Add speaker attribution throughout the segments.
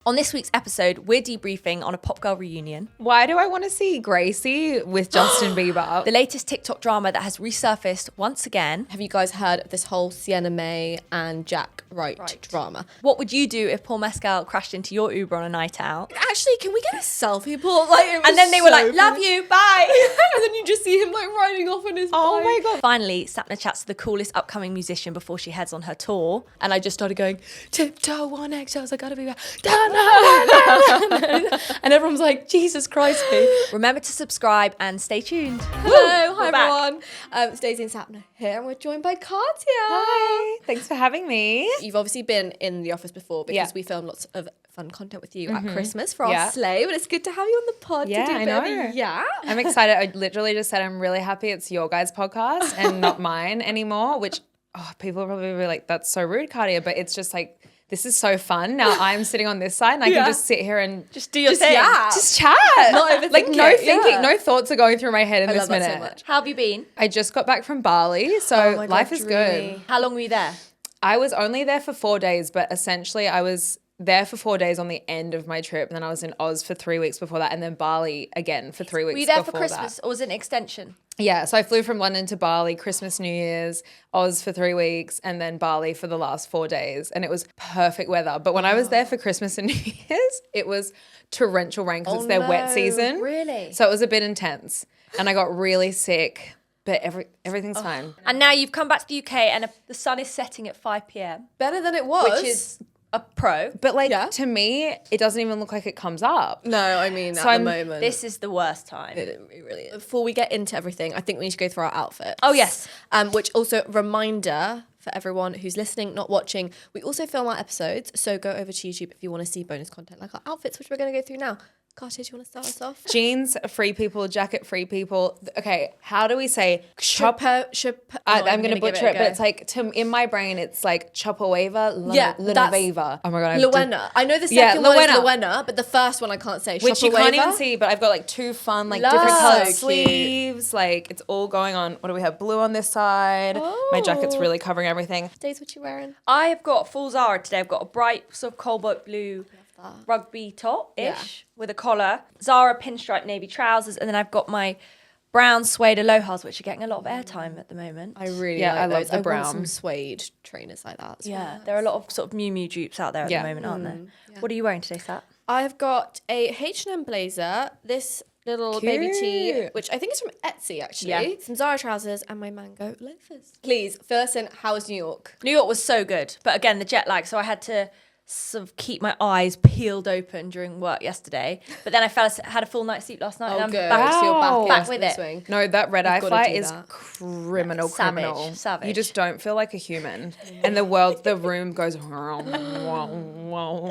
Speaker 1: On this week's episode, we're debriefing on a Pop Girl reunion,
Speaker 2: Why do I want to see Gracie with Justin Bieber?
Speaker 1: the latest TikTok drama that has resurfaced once again.
Speaker 3: Have you guys heard of this whole Sienna May and Jack Wright drama?
Speaker 1: What would you do if Paul Mescal crashed into your Uber on a night out?
Speaker 3: Actually, can we get a selfie, Paul?
Speaker 1: And then they were like, love you, bye.
Speaker 3: And then you just see him like riding off on his
Speaker 2: Oh
Speaker 3: bike.
Speaker 2: my God.
Speaker 1: Finally, Sapna chats to the coolest upcoming musician before she heads on her tour.
Speaker 3: And I just started going, tiptoe on eggshells, I gotta be back. And everyone's like, Jesus Christ, me.
Speaker 1: Remember to subscribe and stay tuned.
Speaker 3: Hello, hi
Speaker 1: We're back.
Speaker 3: everyone. It's Daisy and Sapna here, and we're joined by Cartia.
Speaker 2: Hi. Thanks for having me.
Speaker 3: You've obviously been in the office before because
Speaker 2: Yeah.
Speaker 3: we filmed lots of fun content with you at Christmas for our sleigh, but it's good to have you on the pod
Speaker 2: Yeah,
Speaker 3: to do a
Speaker 2: I
Speaker 3: bit of
Speaker 2: know.
Speaker 3: a yeah.
Speaker 2: I'm excited. I literally just said I'm really happy it's your guys' podcast and not mine anymore, which people probably be like, that's so rude, Cartia, but it's just like, this is so fun. Now I'm sitting on this side and I can just sit here and
Speaker 1: Just do your thing.
Speaker 2: just chat.
Speaker 3: Not overthink
Speaker 2: like no
Speaker 3: it,
Speaker 2: thinking,
Speaker 3: yeah.
Speaker 2: no thoughts are going through my head in
Speaker 3: I
Speaker 2: this
Speaker 3: love that
Speaker 2: minute.
Speaker 3: so much.
Speaker 1: How have you been?
Speaker 2: I just got back from Bali, so
Speaker 3: Oh my God,
Speaker 2: life is
Speaker 3: dreamy.
Speaker 2: good.
Speaker 1: How long were you there?
Speaker 2: I was only there for 4 days, but essentially I was there for 4 days on the end of my trip, and then I was in Oz for 3 weeks before that, and then Bali again for 3 weeks.
Speaker 1: Were you there for
Speaker 2: before
Speaker 1: Christmas
Speaker 2: that.
Speaker 1: or was it an extension?
Speaker 2: Yeah, so I flew from London to Bali, Christmas, New Year's, Oz for 3 weeks, and then Bali for the last 4 days, and it was perfect weather. But when I was there for Christmas and New Year's, it was torrential rain because it's their wet season.
Speaker 1: Really?
Speaker 2: So it was a bit intense, and I got really sick. But everything's fine.
Speaker 1: And now you've come back to the UK and the sun is setting at 5 p.m,
Speaker 3: Better than it was.
Speaker 1: which is a pro.
Speaker 2: But like
Speaker 3: Yeah.
Speaker 2: to me, it doesn't even look like it comes up.
Speaker 3: No, I mean at the
Speaker 2: I'm-
Speaker 3: moment.
Speaker 1: This is the worst time.
Speaker 3: It really is. Before we get into everything, I think we need to go through our outfits.
Speaker 1: Oh, yes.
Speaker 3: Which also reminder for everyone who's listening, not watching, we also film our episodes. So go over to YouTube if you want to see bonus content like our outfits, which we're going to go through now. Cartia, do you want to start us off?
Speaker 2: Jeans, free people, jacket, free people. Okay, how do we say chop? I'm going to butcher it, but it's like in my brain, it's like Chopaweva, Lunaveva. Oh my God,
Speaker 3: Luena. I know the second one is Luena, but the first one I can't say.
Speaker 2: which you can't
Speaker 3: Chopaweva.
Speaker 2: even see, but I've got like two fun, like
Speaker 1: Love.
Speaker 2: different colored
Speaker 3: So cute.
Speaker 2: sleeves. Like it's all going on. What do we have? Blue on this side. My jacket's really covering everything.
Speaker 3: Days, what you wearing?
Speaker 1: I've got full Zara today. I've got a bright sort of cobalt blue rugby top-ish with a collar, Zara pinstripe navy trousers, and then I've got my brown suede alohas, which are getting a lot of airtime at the moment.
Speaker 3: I really
Speaker 2: Yeah,
Speaker 3: like
Speaker 2: I love
Speaker 3: those.
Speaker 2: the
Speaker 3: I want
Speaker 2: brown.
Speaker 3: some suede trainers like that.
Speaker 1: Yeah, there are a lot of sort of Miu Miu dupes out there at
Speaker 2: Yeah.
Speaker 1: the moment, aren't there? What are you wearing today, Sat?
Speaker 3: I've got a H&M blazer, this little baby tee,
Speaker 2: Cute.
Speaker 3: which I think is from Etsy actually.
Speaker 1: Yeah.
Speaker 3: Some Zara trousers and my mango loafers. Please, fill us in. How was New York?
Speaker 1: New York was so good, but again, the jet lag, so I had to sort of keep my eyes peeled open during work yesterday. But then I had a full night's sleep last night, and I'm back,
Speaker 3: So you're
Speaker 2: Wow.
Speaker 3: back
Speaker 1: with
Speaker 3: in
Speaker 1: it.
Speaker 3: swing.
Speaker 2: No, that red eye
Speaker 3: gotta
Speaker 2: flight
Speaker 3: do
Speaker 2: is
Speaker 3: that.
Speaker 2: criminal.
Speaker 1: Savage.
Speaker 2: You just don't feel like a human. And the room goes, wow, wow.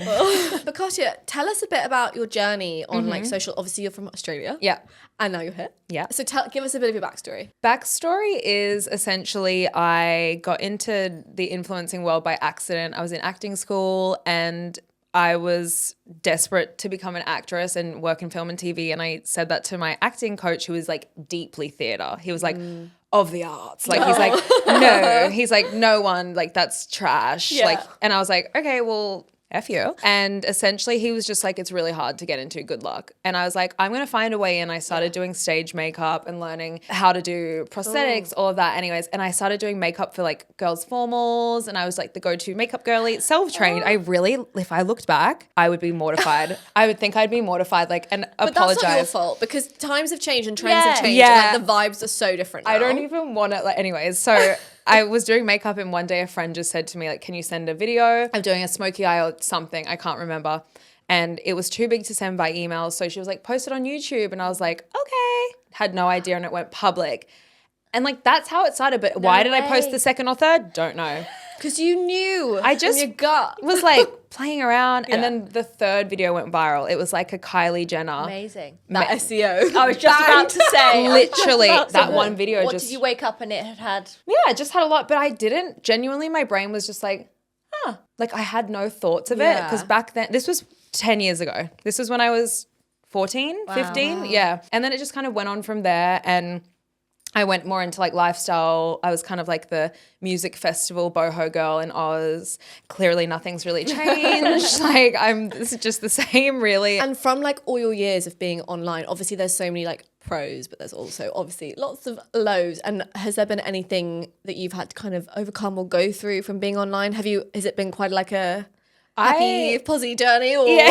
Speaker 3: But Cartia, tell us a bit about your journey on like social. Obviously, you're from Australia.
Speaker 2: Yeah.
Speaker 3: And now you're here.
Speaker 2: Yeah.
Speaker 3: So give us a bit of your backstory.
Speaker 2: Backstory is essentially I got into the influencing world by accident. I was in acting school and I was desperate to become an actress and work in film and TV. And I said that to my acting coach, who was like deeply theatre. He was like, of the arts. Like, he's like, no one, like, that's trash.
Speaker 1: Yeah.
Speaker 2: Like, and I was like, okay, well, F you. And essentially he was just like, it's really hard to get into, good luck. And I was like, I'm going to find a way. And I started doing stage makeup and learning how to do prosthetics, all of that anyways. And I started doing makeup for like girls' formals. And I was like the go-to makeup girly, self-trained. I really, if I looked back, I would be mortified. I would think I'd be mortified, like, and
Speaker 3: But
Speaker 2: apologize.
Speaker 3: that's not your fault because times have changed and trends have changed.
Speaker 2: Yeah.
Speaker 3: And, like, the vibes are so different now.
Speaker 2: I don't even want to, like, anyways. So I was doing makeup and one day a friend just said to me, like, can you send a video? I'm doing a smoky eye or something. I can't remember. And it was too big to send by email. So she was like, post it on YouTube. And I was like, okay. Had no idea. And it went public. And like, that's how it started. But why did I post
Speaker 1: way.
Speaker 2: the second or third? Don't know.
Speaker 3: Because you knew.
Speaker 2: I just
Speaker 3: in your gut.
Speaker 2: was like playing around. And then the third video went viral. It was like a Kylie Jenner.
Speaker 1: Amazing.
Speaker 3: That SEO.
Speaker 1: I was just about to say.
Speaker 2: Literally, that one video
Speaker 1: What
Speaker 2: just...
Speaker 1: did you wake up and it had?
Speaker 2: Yeah, I just had a lot, but I didn't. Genuinely, my brain was just like, like I had no thoughts of it. Because back then, this was 10 years ago. This was when I was 14, 15. Yeah. And then it just kind of went on from there. And I went more into like lifestyle. I was kind of like the music festival boho girl in Oz. Clearly nothing's really changed. Like this is just the same really.
Speaker 3: And from like all your years of being online, obviously there's so many like pros, but there's also obviously lots of lows. And has there been anything that you've had to kind of overcome or go through from being online? Has it been quite like a happy, posy journey? Or?
Speaker 2: Yeah.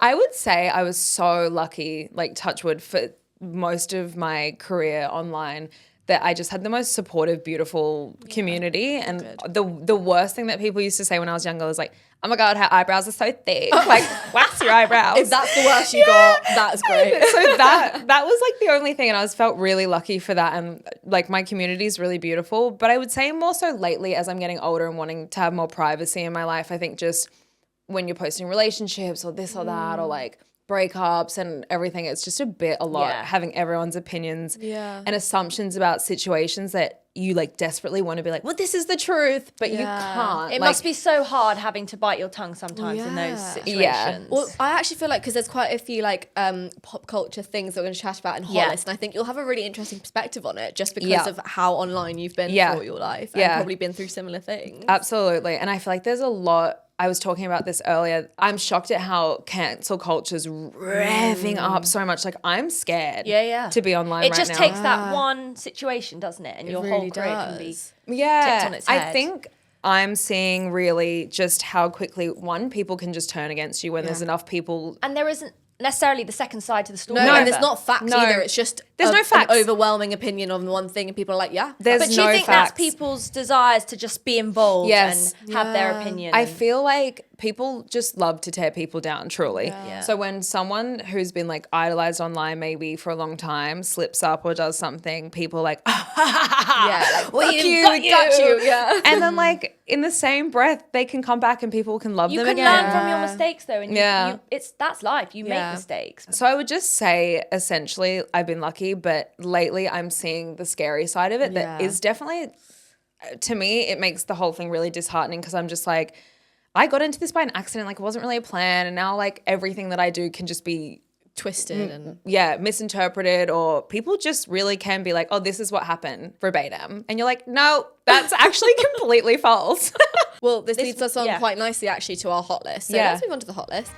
Speaker 2: I would say I was so lucky, like touch wood, for most of my career online, that I just had the most supportive, beautiful community. And the worst thing that people used to say when I was younger was like, oh my God, her eyebrows are so thick. Like, wax your eyebrows.
Speaker 3: If that's the worst you got, that's great.
Speaker 2: So that was like the only thing. And I felt really lucky for that. And like my community is really beautiful. But I would say more so lately as I'm getting older and wanting to have more privacy in my life, I think just when you're posting relationships or this or that or like breakups and everything, it's just a lot having everyone's opinions and assumptions about situations that you like desperately want to be like, well, this is the truth, but you can't.
Speaker 1: It must be so hard having to bite your tongue sometimes in those situations.
Speaker 2: Yeah.
Speaker 3: Well, I actually feel like, because there's quite a few like pop culture things that we're going to chat about in Hot List, and I think you'll have a really interesting perspective on it just because of how online you've been throughout your life and probably been through similar things.
Speaker 2: Absolutely. And I feel like there's a lot. I was talking about this earlier. I'm shocked at how cancel culture's revving up so much. Like, I'm scared to be online right now.
Speaker 1: It just takes that one situation, doesn't it? And your whole career can be tipped on its head.
Speaker 2: I think I'm seeing really just how quickly, people can just turn against you when there's enough people.
Speaker 1: And there isn't necessarily the second side to the story.
Speaker 3: No, and there's not facts either. It's just
Speaker 2: there's no facts.
Speaker 3: An overwhelming opinion on one thing, and people are like,
Speaker 2: there's
Speaker 1: but do you think that's people's desires to just be involved and have their opinion?
Speaker 2: I feel like people just love to tear people down, truly. So when someone who's been like idolized online maybe for a long time slips up or does something, people are like,
Speaker 3: like,
Speaker 2: well,
Speaker 3: we got you. Yeah.
Speaker 2: And then like in the same breath, they can come back and people can love them again.
Speaker 1: You can learn from your mistakes though, and that's life. You make mistakes.
Speaker 2: So I would just say, essentially, I've been lucky, but lately I'm seeing the scary side of it. That is definitely, to me, it makes the whole thing really disheartening, because I'm just like, I got into this by an accident. Like, it wasn't really a plan, and now like everything that I do can just be
Speaker 3: twisted and
Speaker 2: misinterpreted, or people just really can be like, oh, this is what happened verbatim, and you're like, no, that's actually completely false.
Speaker 3: Well, this leads us on quite nicely actually to our hot list. So let's move on to the hot list.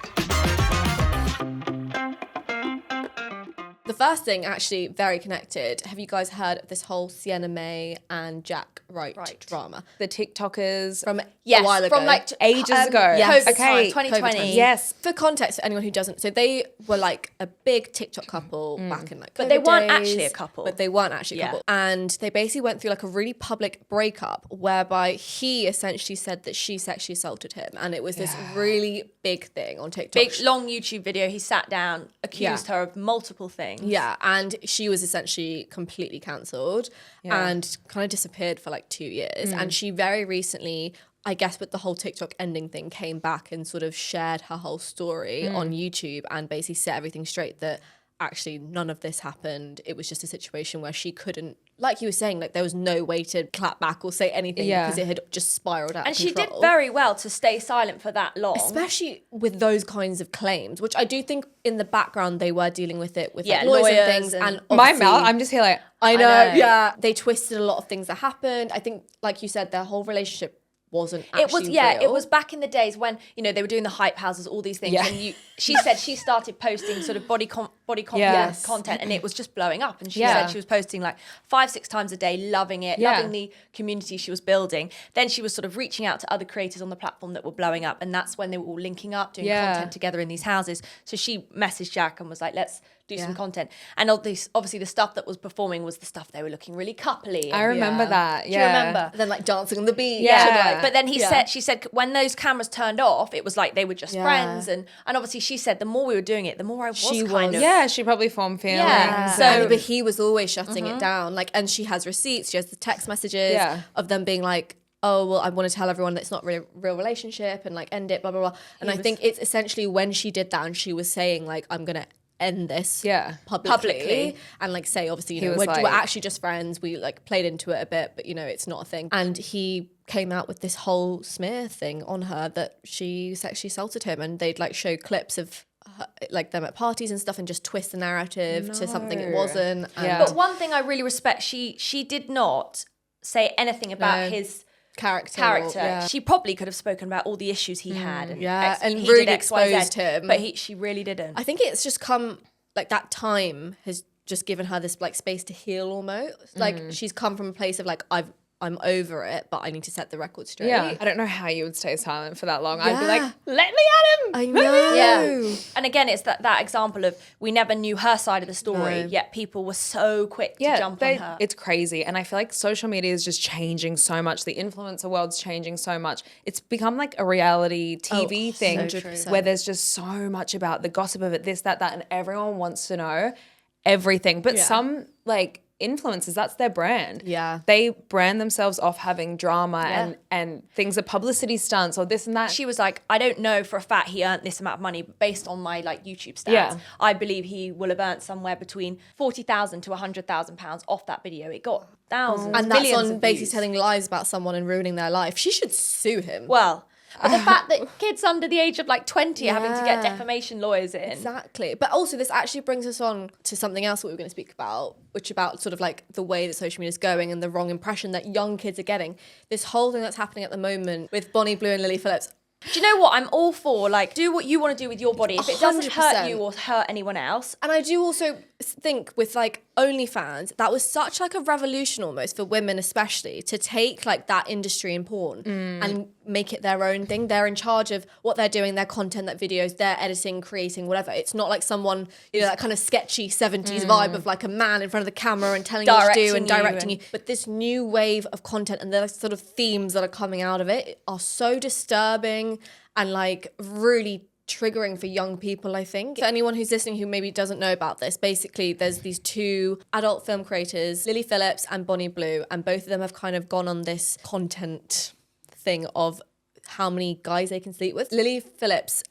Speaker 3: The first thing, actually very connected. Have you guys heard of this whole Sienna May and Jack Wright drama?
Speaker 2: The TikTokers
Speaker 3: From a while ago.
Speaker 1: From like
Speaker 2: ages ago.
Speaker 1: Yes.
Speaker 2: Okay.
Speaker 1: 2020.
Speaker 2: Yes.
Speaker 3: For context, for anyone who doesn't, so they were like a big TikTok couple back in like
Speaker 1: But they
Speaker 3: COVID
Speaker 1: weren't
Speaker 3: days,
Speaker 1: actually a couple.
Speaker 3: But they weren't actually a couple. And they basically went through like a really public breakup whereby he essentially said that she sexually assaulted him. And it was this really big thing on TikTok.
Speaker 1: Big, long YouTube video. He sat down, accused her of multiple things.
Speaker 3: Yeah, and she was essentially completely cancelled and kind of disappeared for like 2 years. And she very recently, I guess with the whole TikTok ending thing, came back and sort of shared her whole story on YouTube and basically set everything straight that actually none of this happened. It was just a situation where she couldn't, like you were saying, like there was no way to clap back or say anything because it had just spiraled out
Speaker 1: and
Speaker 3: of control.
Speaker 1: She did very well to stay silent for that long.
Speaker 3: Especially with those kinds of claims, which I do think in the background they were dealing with it with like lawyers and things. And
Speaker 2: my mouth, I'm just here like,
Speaker 3: I know. They twisted a lot of things that happened. I think, like you said, their whole relationship wasn't actually real.
Speaker 1: It was back in the days when, you know, they were doing the hype houses, all these things, and she said she started posting sort of body confidence content, and it was just blowing up, and she said she was posting like 5-6 times a day, loving it, loving the community she was building. Then she was sort of reaching out to other creators on the platform that were blowing up, and that's when they were all linking up, doing content together in these houses. So she messaged Jack and was like, let's do some content. And obviously the stuff that was performing was the stuff they were looking really coupley.
Speaker 2: I remember that.
Speaker 1: Do you remember?
Speaker 3: And then like dancing on the beach.
Speaker 1: Yeah. But then she said when those cameras turned off, it was like they were just friends. And obviously she said the more we were doing it, the more I was kind of.
Speaker 2: Yeah, she probably formed feelings.
Speaker 3: Yeah. But he was always shutting it down. Like, and she has receipts, she has the text messages of them being like, oh, well, I want to tell everyone that it's not real relationship and like end it, blah, blah, blah. And I think it's essentially when she did that and she was saying like, I'm going to end this publicly and like say obviously, you know, we're actually just friends, we like played into it a bit, but you know it's not a thing. And he came out with this whole smear thing on her that she sexually assaulted him, and they'd like show clips of like them at parties and stuff and just twist the narrative to something it wasn't. And
Speaker 1: But one thing I really respect, she did not say anything about his character. She probably could have spoken about all the issues he had and
Speaker 3: and
Speaker 1: he
Speaker 3: really
Speaker 1: did X, Y, Z,
Speaker 3: exposed him.
Speaker 1: but she really didn't.
Speaker 3: I think it's just come like that time has just given her this like space to heal almost. Like she's come from a place of like I'm over it, but I need to set the record straight.
Speaker 2: Yeah. I don't know how you would stay silent for that long. I'd be like, let me at him.
Speaker 3: I know.
Speaker 1: Yeah. And again, it's that example of we never knew her side of the story, yet people were so quick to jump on her.
Speaker 2: It's crazy. And I feel like social media is just changing so much. The influencer world's changing so much. It's become like a reality TV thing
Speaker 3: 100%.
Speaker 2: where there's just so much about the gossip of it, this, that, and everyone wants to know everything. But some like influencers, that's their brand.
Speaker 3: Yeah.
Speaker 2: They brand themselves off having drama and things are publicity stunts or this and that.
Speaker 1: She was like, I don't know for a fact he earned this amount of money, but based on my like YouTube stats, I believe he will have earned somewhere between £40,000 to £100,000 off that video. It got thousands,
Speaker 3: And that's
Speaker 1: millions
Speaker 3: on
Speaker 1: of
Speaker 3: basically
Speaker 1: views.
Speaker 3: telling lies about someone and ruining their life. She should sue him.
Speaker 1: Well, but the fact that kids under the age of like 20 are having to get defamation lawyers in.
Speaker 3: Exactly. But also this actually brings us on to something else that we were going to speak about, which about sort of like the way that social media is going and the wrong impression that young kids are getting. This whole thing that's happening at the moment with Bonnie Blue and Lily Phillips.
Speaker 1: Do you know what? I'm all for like, do what you want to do with your body. If it doesn't
Speaker 3: 100%.
Speaker 1: hurt you or hurt anyone else.
Speaker 3: And I do also think with like OnlyFans, that was such like a revolution almost for women especially to take like that industry in porn and make it their own thing. They're in charge of what they're doing, their content, their videos, their editing, creating, whatever. It's not like someone, you know, that kind of sketchy 70s vibe of like a man in front of the camera and telling you what to do and directing you. But this new wave of content and the sort of themes that are coming out of it are so disturbing and like really triggering for young people, I think. For anyone who's listening who maybe doesn't know about this, basically there's these two adult film creators, Lily Phillips and Bonnie Blue, and both of them have kind of gone on this content thing of how many guys they can sleep with. Lily Phillips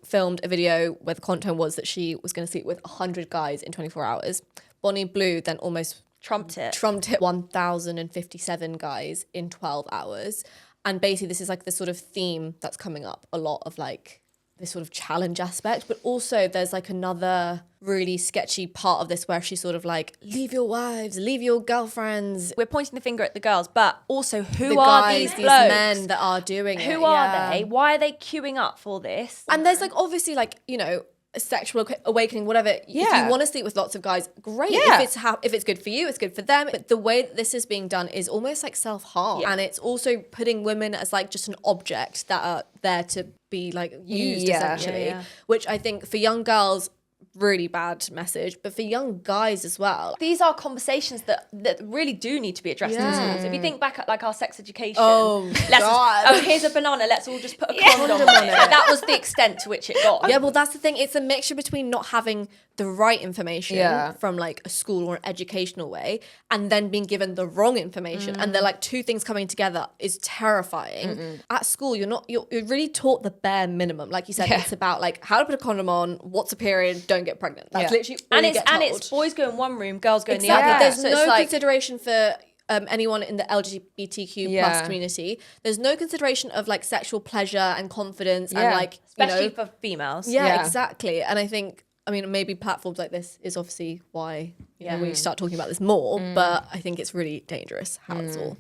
Speaker 3: filmed a video where the content was that she was going to sleep with 100 guys in 24 hours. Bonnie Blue then almost
Speaker 1: Trumped it.
Speaker 3: 1,057 guys in 12 hours. And basically this is like the sort of theme that's coming up a lot of like this sort of challenge aspect, but also there's like another really sketchy part of this where she's sort of like, leave your wives, leave your girlfriends.
Speaker 1: We're pointing the finger at the girls, but also who
Speaker 3: The
Speaker 1: are
Speaker 3: guys,
Speaker 1: these
Speaker 3: these
Speaker 1: blokes?
Speaker 3: men that are doing it.
Speaker 1: Who are they? Why are they queuing up for this?
Speaker 3: And there's like obviously like, you know, a sexual awakening, whatever. If you want to sleep with lots of guys, great.
Speaker 2: Yeah.
Speaker 3: If it's good for you, it's good for them. But the way that this is being done is almost like self-harm. And it's also putting women as like just an object that are there to be like used essentially. Which I think for young girls, really bad message, but for young guys as well.
Speaker 1: These are conversations that really do need to be addressed in schools. If you think back at like our sex education, here's a banana, let's all just put a condom on it. That was the extent to which it got.
Speaker 3: Yeah, well, that's the thing. It's a mixture between not having the right information from like a school or an educational way and then being given the wrong information. And they're like two things coming together is terrifying. At school, you're really taught the bare minimum. Like you said, it's about like how to put a condom on, what's a period, don't get pregnant. That's literally all you get told.
Speaker 1: And it's boys go in one room, girls go in the
Speaker 3: Exactly.
Speaker 1: other.
Speaker 3: There's
Speaker 1: So
Speaker 3: no
Speaker 1: it's like,
Speaker 3: consideration for anyone in the LGBTQ plus community. There's no consideration of like sexual pleasure and confidence and like,
Speaker 1: especially for females.
Speaker 3: Yeah, exactly. And I think, I mean, maybe platforms like this is obviously why you know, we start talking about this more, but I think it's really dangerous how it's all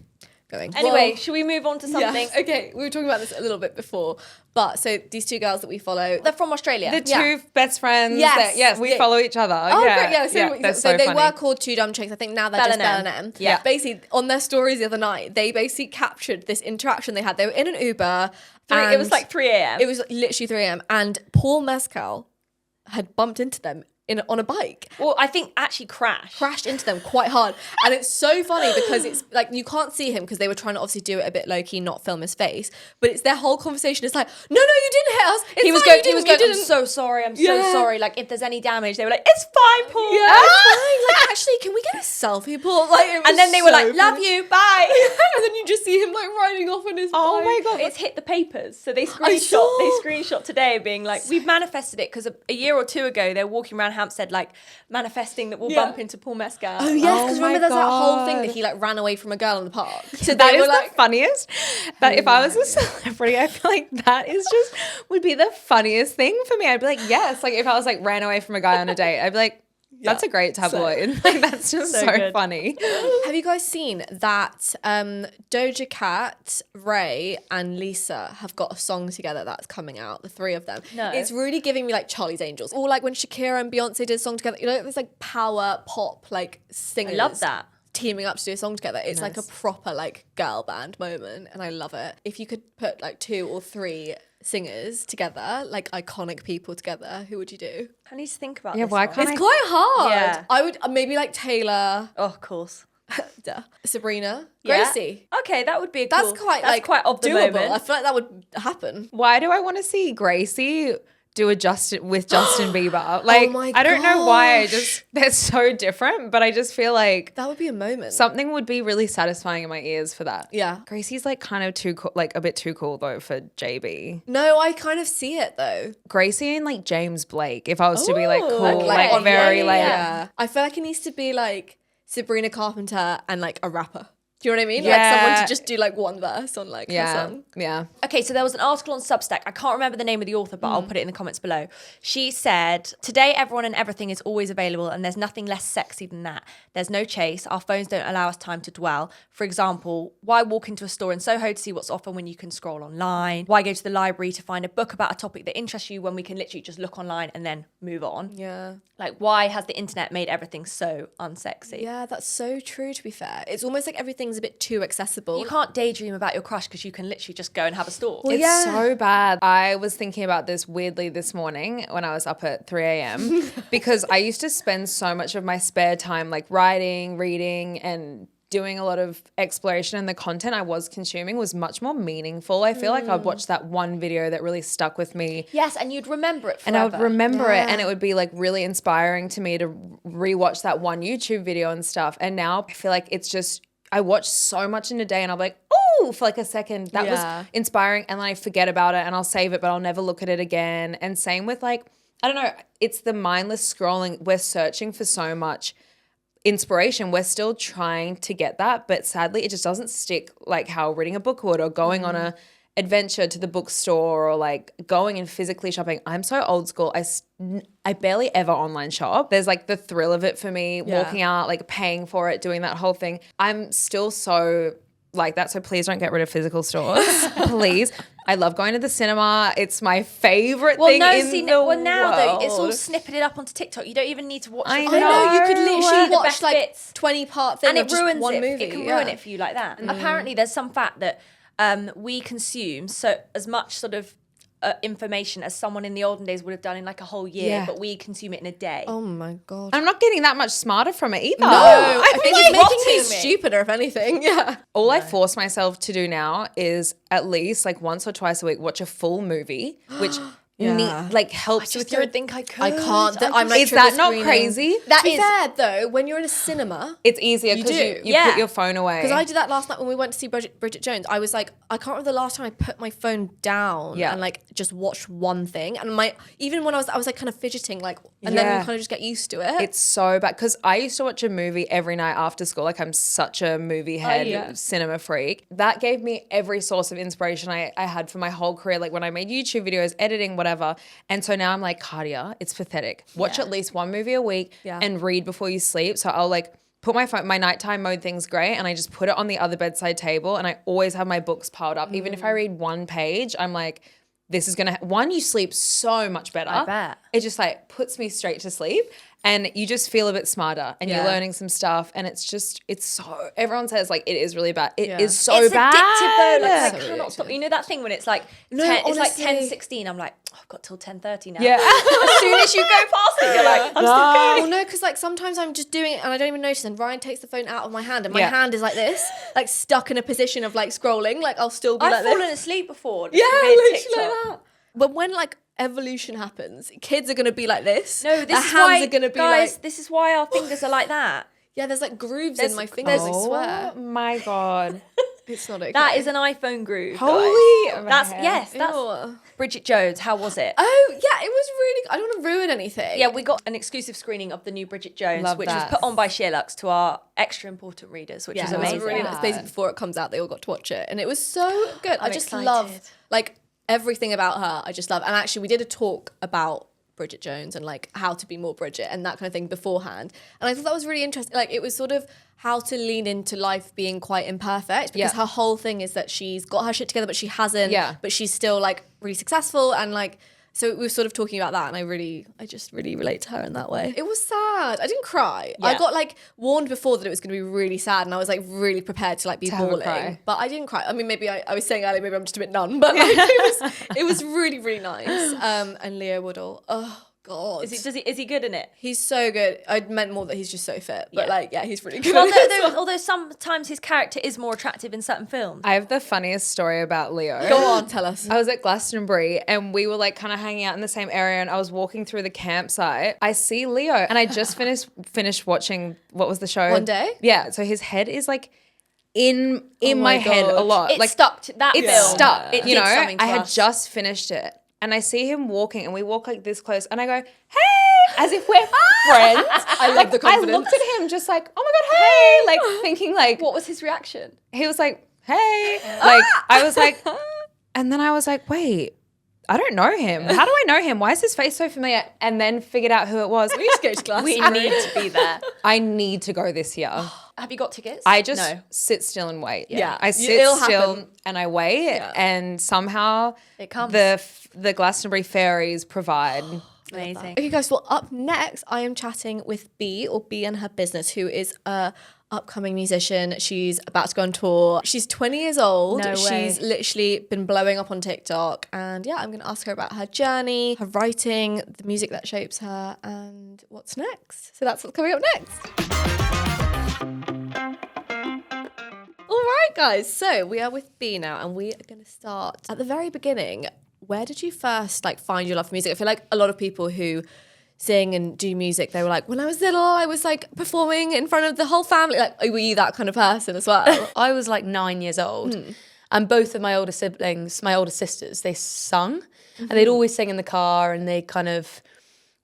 Speaker 3: going.
Speaker 1: Anyway, should we move on to something?
Speaker 3: Yeah. Okay, we were talking about this a little bit before, but so these two girls that we follow,
Speaker 1: They're from Australia.
Speaker 2: The two best friends.
Speaker 3: Yes.
Speaker 2: We follow each other.
Speaker 3: Oh, great. Yeah,
Speaker 2: they're
Speaker 3: so they
Speaker 2: funny.
Speaker 3: were called Two Dumb Chicks. I think now they're
Speaker 1: Belle
Speaker 3: just Belle
Speaker 1: and
Speaker 3: and M.
Speaker 1: Yeah.
Speaker 3: Basically, on their stories the other night, they basically captured this interaction they had. They were in an Uber.
Speaker 1: It was like 3 a.m.
Speaker 3: It was literally 3 a.m. And Paul Mescal had bumped into them on a bike.
Speaker 1: Well, I think actually crashed
Speaker 3: Into them quite hard. And it's so funny because it's like you can't see him because they were trying to obviously do it a bit low-key, not film his face. But it's their whole conversation is like, no, you didn't hit us. It's
Speaker 1: He was
Speaker 3: fine,
Speaker 1: going, I'm so sorry, I'm so sorry. Like, if there's any damage, they were like, it's fine, Paul.
Speaker 3: Yeah, it's fine. Like, actually, can we get a selfie, Paul? Like, it was
Speaker 1: And then they were
Speaker 3: so
Speaker 1: like, love
Speaker 3: funny.
Speaker 1: you, bye.
Speaker 3: And then you just see him like riding off on his bike.
Speaker 2: Oh my God.
Speaker 1: It's hit the papers. So they
Speaker 3: saw.
Speaker 1: screenshot today being like, we've manifested it because a year or two ago, they're walking around Hampstead, like manifesting that we'll bump into Paul Mescal.
Speaker 3: Oh yes, because
Speaker 2: my
Speaker 3: remember there's that whole thing
Speaker 2: God.
Speaker 3: that he like ran away from a girl in the park.
Speaker 2: So that is the funniest. But if I was a celebrity, I feel like that is just would be the funniest thing for me. I'd be like, yes. Like if I was like ran away from a guy on a date, I'd be like, that's a great tabloid. Like that's just so funny.
Speaker 3: Have you guys seen that Doja Cat, RAYE, and Lisa have got a song together that's coming out, the three of them?
Speaker 1: No.
Speaker 3: It's really giving me like Charlie's Angels. Or like when Shakira and Beyonce did a song together, you know, there's like power pop like singers.
Speaker 1: I love that.
Speaker 3: Teaming up to do a song together. It's like a proper like girl band moment and I love it. If you could put like 2 or 3 singers together, like iconic people together, who would you do?
Speaker 1: I need to think about
Speaker 2: Yeah,
Speaker 1: this
Speaker 2: why
Speaker 1: one.
Speaker 2: can't
Speaker 3: It's quite hard.
Speaker 1: Yeah.
Speaker 3: I would maybe like Taylor,
Speaker 1: Oh, of course.
Speaker 3: Sabrina,
Speaker 1: Yeah.
Speaker 3: Gracie.
Speaker 1: Okay, that would be
Speaker 3: That's
Speaker 1: cool.
Speaker 3: quite like
Speaker 1: quite of the
Speaker 3: doable.
Speaker 1: moment.
Speaker 3: I feel like that would happen.
Speaker 2: Why do I want to see Gracie do a Justin Bieber? Like
Speaker 3: my
Speaker 2: I don't know why.
Speaker 3: gosh.
Speaker 2: They're so different, but I just feel like
Speaker 3: That would be a moment.
Speaker 2: something would be really satisfying in my ears for that.
Speaker 3: Yeah.
Speaker 2: Gracie's like kind of too cool, like a bit too cool though for JB.
Speaker 3: No, I kind of see it though.
Speaker 2: Gracie and like James Blake, if I was to be like cool,
Speaker 1: okay.
Speaker 2: like very
Speaker 1: Yeah,
Speaker 2: like
Speaker 3: Yeah. I feel like it needs to be like Sabrina Carpenter and like a rapper. Do you know what I mean? Like
Speaker 2: Yeah.
Speaker 3: someone to just do like one verse on like her
Speaker 2: yeah,
Speaker 3: song.
Speaker 2: yeah.
Speaker 1: Okay, so there was an article on Substack. I can't remember the name of the author, but I'll put it in the comments below. She said, today everyone and everything is always available and there's nothing less sexy than that. There's no chase. Our phones don't allow us time to dwell. For example, why walk into a store in Soho to see what's offered when you can scroll online? Why go to the library to find a book about a topic that interests you when we can literally just look online and then move on?
Speaker 3: Yeah.
Speaker 1: Like, why has the internet made everything so unsexy?
Speaker 3: Yeah, that's so true to be fair. It's almost like everything's a bit too accessible.
Speaker 1: You can't daydream about your crush because you can literally just go and have a stalk.
Speaker 2: It's so bad. I was thinking about this weirdly this morning when I was up at 3 a.m. because I used to spend so much of my spare time like writing, reading, and doing a lot of exploration, and the content I was consuming was much more meaningful. I feel like I'd watch that one video that really stuck with me.
Speaker 1: Yes, and you'd remember it
Speaker 2: And
Speaker 1: forever.
Speaker 2: I would remember it, and it would be like really inspiring to me to rewatch that one YouTube video and stuff. And now I feel like it's just, I watch so much in a day and I'll be like, oh, for like a second, that was inspiring. And then I forget about it and I'll save it, but I'll never look at it again. And same with like, I don't know, it's the mindless scrolling. We're searching for so much inspiration. We're still trying to get that, but sadly it just doesn't stick like how reading a book would, or going on a adventure to the bookstore, or like going and physically shopping. I'm so old school. I barely ever online shop. There's like the thrill of it for me, walking out, like paying for it, doing that whole thing. I'm still so like that. So please don't get rid of physical stores. Please. I love going to the cinema. It's my favorite thing in the world.
Speaker 1: Now though, it's all snippeted up onto TikTok. You don't even need to watch.
Speaker 2: I
Speaker 1: the
Speaker 3: I know, you could
Speaker 1: See
Speaker 3: literally
Speaker 1: the
Speaker 3: watch
Speaker 1: best
Speaker 3: like
Speaker 1: bits.
Speaker 3: 20-part thing
Speaker 1: And
Speaker 3: of
Speaker 1: it
Speaker 3: just
Speaker 1: ruins
Speaker 3: one
Speaker 1: it.
Speaker 3: movie.
Speaker 1: It can ruin it for you like that. Apparently, there's some fact that we consume so as much sort of information as someone in the olden days would have done in like a whole year,
Speaker 2: Yeah.
Speaker 1: but we consume it in a day.
Speaker 3: Oh my God.
Speaker 2: I'm not getting that much smarter from it either.
Speaker 3: No, I think
Speaker 1: like,
Speaker 3: it's making
Speaker 1: rotting
Speaker 3: me
Speaker 1: me.
Speaker 3: stupider, if anything. Yeah.
Speaker 2: All I force myself to do now is at least like once or twice a week watch a full movie, which like helps with your.
Speaker 1: think I could.
Speaker 3: I can't. I'm like
Speaker 2: Is that
Speaker 3: trigger
Speaker 2: not
Speaker 3: screening.
Speaker 2: crazy?
Speaker 3: To be fair though, when you're in a cinema,
Speaker 2: It's easier because
Speaker 3: do.
Speaker 2: you put your phone away.
Speaker 3: because I did that last night when we went to see Bridget Jones. I was like, I can't remember the last time I put my phone down and like just watched one thing. And even when I was like kind of fidgeting, like, and then you kind of just get used to it.
Speaker 2: It's so bad because I used to watch a movie every night after school. Like I'm such a movie head, cinema freak. That gave me every source of inspiration I had for my whole career. Like when I made YouTube videos, editing, whatever. And so now I'm like, Cartia, it's pathetic. Watch at least one movie a week and read before you sleep. So I'll like put my nighttime mode thing's great, and I just put it on the other bedside table, and I always have my books piled up. Even if I read one page, I'm like, this is gonna you sleep so much better.
Speaker 1: I bet.
Speaker 2: It just like puts me straight to sleep, and you just feel a bit smarter, and you're learning some stuff, and it's so, everyone says like it is really bad. It is so
Speaker 1: It's
Speaker 2: bad.
Speaker 1: addictive though. Like,
Speaker 3: So
Speaker 1: I cannot
Speaker 3: addictive.
Speaker 1: stop. You know that thing when it's like it's like
Speaker 3: honestly.
Speaker 1: 10:16. I'm like, oh, I've got till 10:30 now.
Speaker 2: Yeah.
Speaker 1: As soon as you go past it, you're like, I'm still going.
Speaker 3: Well, no, because like sometimes I'm just doing it and I don't even notice, and Ryan takes the phone out of my hand, and my
Speaker 2: Yeah.
Speaker 3: hand is like this, like stuck in a position of like scrolling. Like I'll still be
Speaker 1: I've
Speaker 3: like this.
Speaker 1: fallen asleep before.
Speaker 3: Yeah,
Speaker 1: mid
Speaker 3: literally
Speaker 1: TikTok.
Speaker 3: like that. But when like evolution happens, kids are gonna be like this.
Speaker 1: No,
Speaker 3: Their
Speaker 1: this is
Speaker 3: hands
Speaker 1: why,
Speaker 3: are gonna be
Speaker 1: guys.
Speaker 3: like,
Speaker 1: This is why our fingers are like that.
Speaker 3: yeah, there's like grooves
Speaker 1: There's-
Speaker 3: in my fingers. I
Speaker 2: Oh
Speaker 3: swear.
Speaker 2: my God.
Speaker 3: It's not okay.
Speaker 1: That is an iPhone groove.
Speaker 2: Holy
Speaker 1: guys.
Speaker 2: man.
Speaker 1: That's
Speaker 3: Ew.
Speaker 1: Bridget Jones. How was it?
Speaker 3: Oh, yeah, it was really... I don't want to ruin anything.
Speaker 1: Yeah, we got an exclusive screening of the new Bridget Jones,
Speaker 2: Love
Speaker 1: which
Speaker 2: that.
Speaker 1: was put on by Lux to our extra important readers, which
Speaker 3: Yeah,
Speaker 1: is
Speaker 3: it was
Speaker 1: amazing.
Speaker 3: really nice. Basically, before it comes out, they all got to watch it. And it was so good. I just
Speaker 1: excited.
Speaker 3: love, like, everything about her. I just love. And actually, we did a talk about Bridget Jones and, like, how to be more Bridget and that kind of thing beforehand. And I thought that was really interesting. Like, it was sort of how to lean into life being quite imperfect, because her whole thing is that she's got her shit together, but she hasn't.
Speaker 2: Yeah.
Speaker 3: But she's still, like, really successful. And, like, so we were sort of talking about that, and I just really relate to her in that way. It was sad. I didn't cry.
Speaker 1: Yeah.
Speaker 3: I got like warned before that it was going to be really sad, and I was like really prepared to like be
Speaker 2: have a
Speaker 3: bawling.
Speaker 2: cry.
Speaker 3: But I didn't cry. I mean, maybe I was saying earlier, maybe I'm just a bit numb, but like it was really really nice. And Leo Woodall, oh god,
Speaker 1: Is he good in it?
Speaker 3: he's so good. I meant more that he's just so fit, but like he's really good.
Speaker 1: Well, although sometimes his character is more attractive in certain films.
Speaker 2: I have the funniest story about Leo.
Speaker 3: Go on, tell us.
Speaker 2: I was at Glastonbury and we were like kind of hanging out in the same area, and I was walking through the campsite. I see Leo, and I just finished watching, what was the show?
Speaker 3: One Day?
Speaker 2: Yeah. So his head is like in
Speaker 3: my
Speaker 2: my head a
Speaker 3: God.
Speaker 2: lot.
Speaker 1: It
Speaker 2: like
Speaker 1: stuck to that
Speaker 2: it's
Speaker 1: film.
Speaker 2: stuck.
Speaker 1: It
Speaker 2: You
Speaker 1: did
Speaker 2: know,
Speaker 1: something to
Speaker 2: I had
Speaker 1: us.
Speaker 2: just finished it. And I see him walking, and we walk like this close, and I go, hey, as if we're friends.
Speaker 3: I love the confidence.
Speaker 2: I looked at him just like, oh my God, hey, like thinking like,
Speaker 1: What was his reaction?
Speaker 2: he was like, hey, like I was like, and then I was like, wait, I don't know him. How do I know him? Why is his face so familiar? And then figured out who it was.
Speaker 3: We just go to class.
Speaker 1: We need to be there.
Speaker 2: I need to go this year.
Speaker 1: Have you got tickets?
Speaker 2: I just
Speaker 1: No.
Speaker 2: sit still and wait.
Speaker 3: Yeah.
Speaker 2: I sit
Speaker 3: It'll
Speaker 2: still
Speaker 3: happen.
Speaker 2: and I wait, and somehow
Speaker 1: It comes.
Speaker 2: the Glastonbury fairies provide.
Speaker 1: Amazing.
Speaker 3: Okay, guys. Well, up next, I am chatting with B, or B and Her Business, who is a upcoming musician. She's about to go on tour. She's 20 years old.
Speaker 1: No way.
Speaker 3: She's literally been blowing up on TikTok. And yeah, I'm going to ask her about her journey, her writing, the music that shapes her, and what's next. So that's what's coming up next. All right, guys. So we are with B now, and we are going to start at the very beginning. Where did you first like find your love for music? I feel like a lot of people who sing and do music, they were like, when I was little, I was like performing in front of the whole family. Like, were you that kind of person as well?
Speaker 4: I was like 9 years old, and both of my older siblings, my older sisters, they sung, and they'd always sing in the car, and they kind of,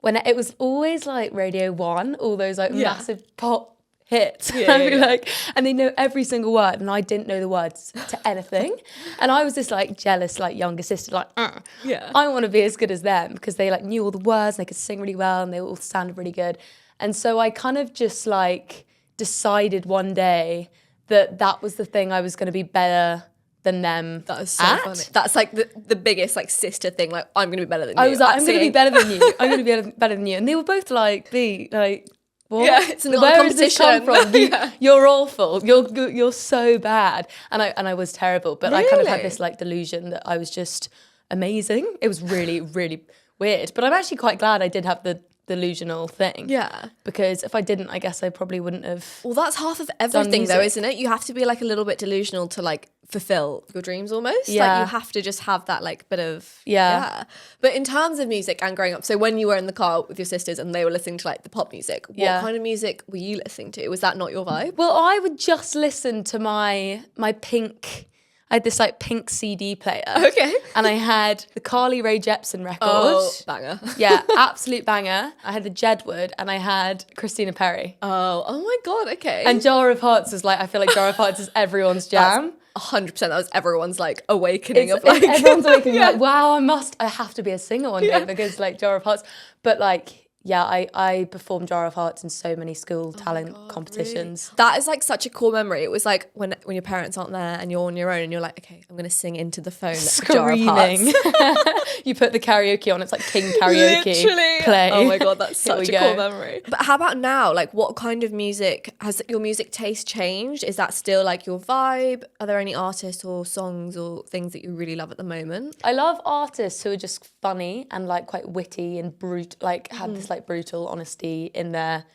Speaker 4: when it was always like Radio 1, all those like massive pop hits. I'd be like, and they know every single word, and I didn't know the words to anything. And I was this like jealous, like younger sister, like, I want to be as good as them, because they like knew all the words, and they could sing really well, and they all sounded really good. And so I kind of just like decided one day that that was the thing I was going to be better than them.
Speaker 3: That is so funny. That's like the biggest like sister thing. Like, I'm going to be better than you.
Speaker 4: I was like, I'm going to be
Speaker 3: singing.
Speaker 4: better than you. I'm going to be better than you. And they were both like, "Be like, what?
Speaker 3: Yeah, it's not a
Speaker 4: Where does this come
Speaker 3: competition."
Speaker 4: from? You're awful. You're so bad." And I was terrible. But I kind of had
Speaker 3: Really?
Speaker 4: this like delusion that I was just amazing. It was really, really weird. But I'm actually quite glad I did have the delusional thing.
Speaker 3: Yeah.
Speaker 4: Because if I didn't, I guess I probably wouldn't have.
Speaker 3: Well, that's half of everything though,
Speaker 4: music.
Speaker 3: isn't it? You have to be like a little bit delusional to like fulfill your dreams almost.
Speaker 4: Yeah.
Speaker 3: Like you have to just have that like bit of
Speaker 4: Yeah.
Speaker 3: But in terms of music and growing up, so when you were in the car with your sisters and they were listening to like the pop music, what kind of music were you listening to? Was that not your vibe?
Speaker 4: Well, I would just listen to my Pink. I had this like Pink CD player.
Speaker 3: Okay.
Speaker 4: And I had the Carly Rae Jepsen record.
Speaker 3: Oh, banger.
Speaker 4: Yeah, absolute banger. I had the Jedward, and I had Christina Perri.
Speaker 3: Oh my God, okay.
Speaker 4: And Jar of Hearts is like, I feel like Jar of Hearts is everyone's jam.
Speaker 3: 100%, that was everyone's like awakening of like
Speaker 4: Everyone's awakening like, wow, I have to be a singer one day because like Jar of Hearts. But like, yeah, I performed Jar of Hearts in so many school talent competitions.
Speaker 3: Really? That is like such a core memory. It was like when your parents aren't there and you're on your own and you're like, okay, I'm gonna sing into the phone. Jar of
Speaker 4: Screaming.
Speaker 3: Hearts.
Speaker 4: You put the karaoke on, it's like King Karaoke.
Speaker 3: Literally.
Speaker 4: Play.
Speaker 3: Oh my God, that's
Speaker 4: Here
Speaker 3: such
Speaker 4: we
Speaker 3: a core
Speaker 4: go.
Speaker 3: memory. But how about now? Like, what kind of music has your music taste changed? Is that still like your vibe? Are there any artists or songs or things that you really love at the moment?
Speaker 4: I love artists who are just funny and like quite witty and like have this like brutal honesty in their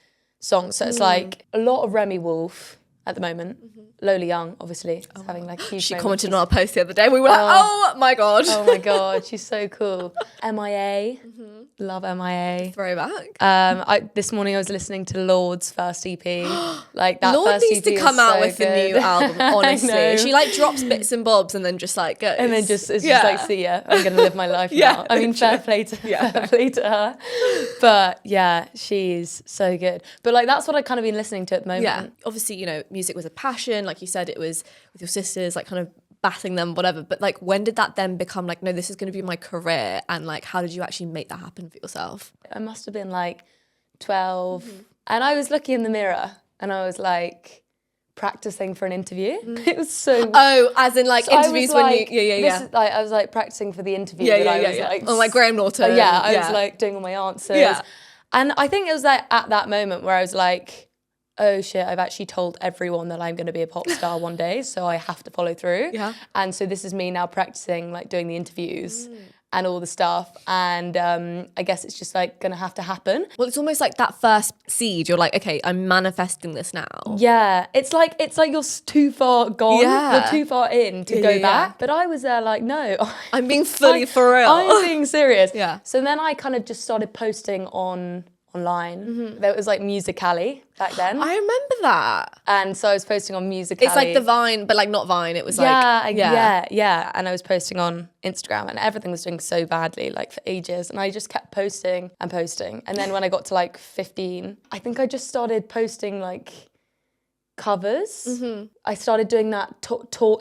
Speaker 4: songs. So it's like a lot of Remy Wolf at the moment. Lola Young, obviously, is having like huge
Speaker 3: She
Speaker 4: moments.
Speaker 3: commented on our post the other day. We were like, oh my God.
Speaker 4: Oh my God, she's so cool. MIA, love MIA.
Speaker 3: Throwback.
Speaker 4: This morning I was listening to Lord's first EP. Like that
Speaker 3: Lord
Speaker 4: first
Speaker 3: needs
Speaker 4: EP
Speaker 3: to
Speaker 4: is
Speaker 3: come out
Speaker 4: so
Speaker 3: with
Speaker 4: good.
Speaker 3: the new album,
Speaker 4: I
Speaker 3: honestly.
Speaker 4: know.
Speaker 3: She like drops bits and bobs and then just like goes.
Speaker 4: And then it's just like, see ya, I'm gonna live my life now. I mean, fair play to her. But yeah, she's so good. But like that's what I've kind of been listening to at the moment.
Speaker 3: Yeah, obviously, music was a passion. Like you said, it was with your sisters, like kind of battling them, whatever. But like, when did that then become like, no, this is going to be my career? And like, how did you actually make that happen for yourself?
Speaker 4: I must have been like 12. And I was looking in the mirror and I was like practicing for an interview. It was so...
Speaker 3: Oh, as in like
Speaker 4: So I was
Speaker 3: interviews when
Speaker 4: like,
Speaker 3: you...
Speaker 4: this is like, I was like practicing for the interview.
Speaker 3: Yeah,
Speaker 4: that
Speaker 3: yeah,
Speaker 4: I
Speaker 3: yeah,
Speaker 4: was
Speaker 3: yeah.
Speaker 4: like...
Speaker 3: Oh, like Graham Norton.
Speaker 4: I was like doing all my answers.
Speaker 3: Yeah.
Speaker 4: And I think it was like at that moment where I was like, oh shit, I've actually told everyone that I'm going to be a pop star one day, so I have to follow through.
Speaker 3: Yeah.
Speaker 4: And so this is me now practicing, like doing the interviews and all the stuff. And I guess it's just like going to have to happen.
Speaker 3: Well, it's almost like that first seed. You're like, okay, I'm manifesting this now.
Speaker 4: Yeah, it's like you're too far gone.
Speaker 3: Yeah.
Speaker 4: You're too far in to go back. But I was there like, no.
Speaker 3: I'm being fully for real.
Speaker 4: I'm being serious.
Speaker 3: Yeah.
Speaker 4: So then I kind of just started posting online. There was like Musical.ly back then.
Speaker 3: I remember that.
Speaker 4: And so I was posting on Musical.ly.
Speaker 3: It's like the Vine, but like not Vine. It was
Speaker 4: yeah. And I was posting on Instagram and everything was doing so badly, like for ages. And I just kept posting and posting. And then when I got to like 15, I think I just started posting like covers. I started doing that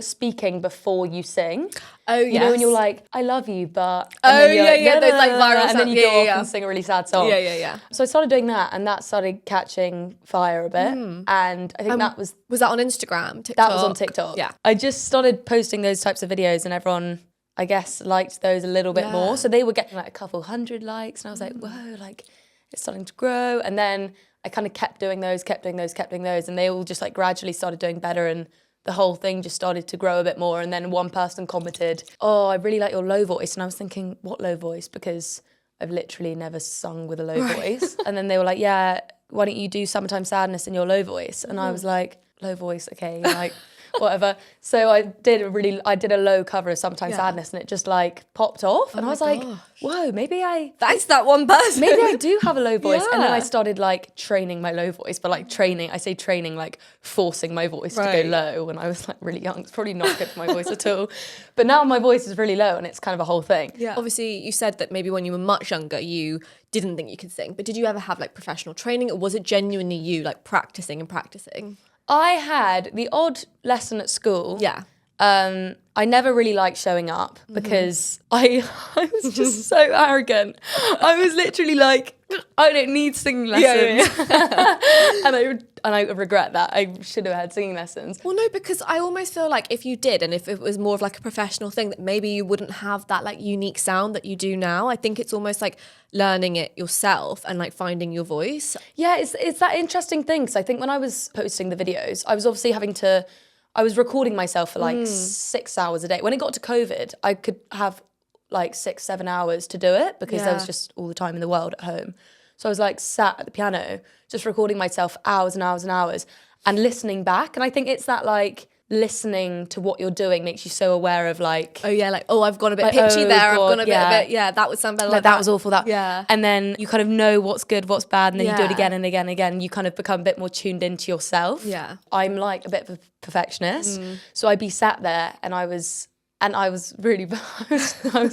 Speaker 4: speaking before you sing.
Speaker 3: Oh,
Speaker 4: You know, when you're like, I love you, but...
Speaker 3: Oh, yeah, those like viral
Speaker 4: and then you
Speaker 3: songs.
Speaker 4: go
Speaker 3: Yeah,
Speaker 4: off and sing a really sad song.
Speaker 3: Yeah.
Speaker 4: So I started doing that and that started catching fire a bit. And I think that was...
Speaker 3: Was that on Instagram, TikTok?
Speaker 4: That was on TikTok.
Speaker 3: Yeah.
Speaker 4: I just started posting those types of videos and everyone, I guess, liked those a little bit more. So they were getting like a couple hundred likes and I was like, whoa, like it's starting to grow. And then I kind of kept doing those and they all just like gradually started doing better and the whole thing just started to grow a bit more. And then one person commented, oh, I really like your low voice. And I was thinking, what low voice? Because I've literally never sung with a low voice. And then they were like, yeah, why don't you do Summertime Sadness in your low voice? And I was like, low voice, okay, like whatever. So I did a low cover of Summertime Sadness and it just like popped off. And I was like, whoa,
Speaker 3: Thanks that one person.
Speaker 4: maybe I do have a low voice. And then I started like training my low voice, but like training like forcing my voice to go low when I was like really young. It's probably not good for my voice at all. But now my voice is really low and it's kind of a whole thing.
Speaker 3: Yeah. Obviously, you said that maybe when you were much younger, you didn't think you could sing. But did you ever have like professional training or was it genuinely you like practicing?
Speaker 4: I had the odd lesson at school.
Speaker 3: Yeah.
Speaker 4: I never really liked showing up because I was just so arrogant. I was literally like, I don't need singing lessons. and I regret that. I should have had singing lessons.
Speaker 3: Well, no, because I almost feel like if you did and if it was more of like a professional thing, that maybe you wouldn't have that like unique sound that you do now. I think it's almost like learning it yourself and like finding your voice.
Speaker 4: Yeah, it's that interesting thing because I think when I was posting the videos, I was obviously I was recording myself for like 6 hours a day. When it got to COVID, I could have like 6-7 hours to do it because there was just all the time in the world at home. So I was like sat at the piano, just recording myself hours and hours and hours and listening back. And I think it's that like listening to what you're doing makes you so aware of like...
Speaker 3: Oh yeah, like, oh, I've gone a bit pitchy there, I've gone a bit of it, that would sound better like that.
Speaker 4: That was awful, that.
Speaker 3: Yeah.
Speaker 4: And then you kind of know what's good, what's bad, and then you do it again and again and again. You kind of become a bit more tuned into yourself.
Speaker 3: Yeah.
Speaker 4: I'm like a bit of a perfectionist. So I'd be sat there and I was really I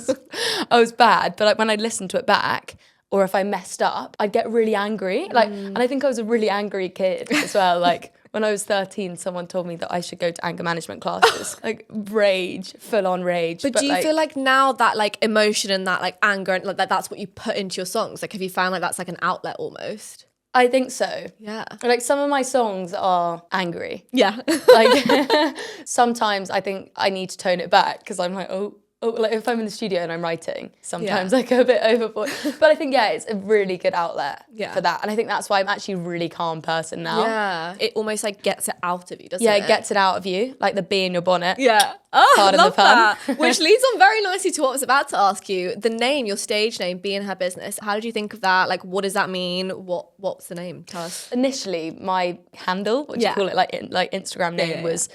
Speaker 4: was bad, but like when I'd listen to it back, or if I messed up, I'd get really angry. Like, and I think I was a really angry kid as well. Like when I was 13, someone told me that I should go to anger management classes. Like rage, full on rage.
Speaker 3: But do you feel like now that like emotion and that like anger and like that's what you put into your songs? Like have you found like that's like an outlet almost?
Speaker 4: I think so.
Speaker 3: Yeah.
Speaker 4: Like some of my songs are angry.
Speaker 3: Yeah.
Speaker 4: Like sometimes I think I need to tone it back because I'm like, oh, like if I'm in the studio and I'm writing, sometimes I go a bit overboard. But I think, it's a really good outlet for that. And I think that's why I'm actually a really calm person now.
Speaker 3: Yeah. It almost like gets it out of you, doesn't
Speaker 4: Yeah,
Speaker 3: it?
Speaker 4: it gets it out of you, like the bee in your bonnet.
Speaker 3: Yeah. Oh,
Speaker 4: Part
Speaker 3: I
Speaker 4: of the
Speaker 3: love
Speaker 4: fun.
Speaker 3: that. Which leads on very nicely to what I was about to ask you. The name, your stage name, Be in Her Business. How did you think of that? Like, what does that mean? What's the name? Tell us.
Speaker 4: Initially, my handle, what do you call it, like Instagram name was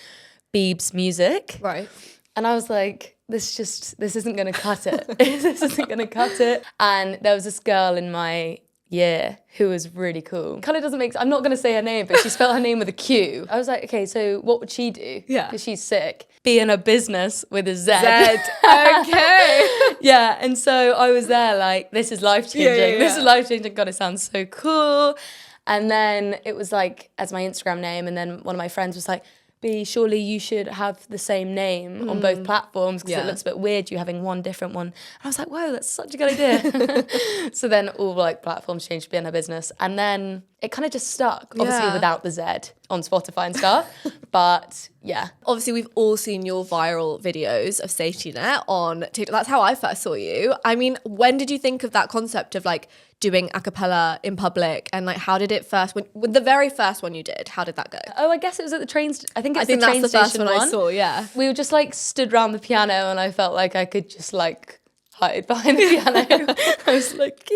Speaker 4: Beebs Music.
Speaker 3: Right.
Speaker 4: And I was like, this isn't going to cut it. This isn't going to cut it. And there was this girl in my year who was really cool. Kind of doesn't make sense. I'm not going to say her name, but she spelled her name with a Q. I was like, okay, so what would she do?
Speaker 3: Yeah.
Speaker 4: Because she's sick. Be in her business with a Z.
Speaker 3: Okay.
Speaker 4: Yeah, and so I was there like, this is life-changing. This is life-changing. God, it sounds so cool. And then it was like, as my Instagram name, and then one of my friends was like, B, surely you should have the same name on both platforms because it looks a bit weird you having one different one. And I was like, whoa, that's such a good idea. So then all like platforms changed to Be in Her Business. And then it kind of just stuck, obviously without the Z on Spotify and stuff. But yeah.
Speaker 3: Obviously, we've all seen your viral videos of Safety Net on TikTok. That's how I first saw you. I mean, when did you think of that concept of like doing a cappella in public? And like, how did it first, when the very first one you did, how did that go?
Speaker 4: Oh, I guess it was at the train. I think
Speaker 3: that's
Speaker 4: train
Speaker 3: the first
Speaker 4: station
Speaker 3: one I saw, yeah.
Speaker 4: We were just like stood around the piano and I felt like I could just like hide behind the piano. I was like,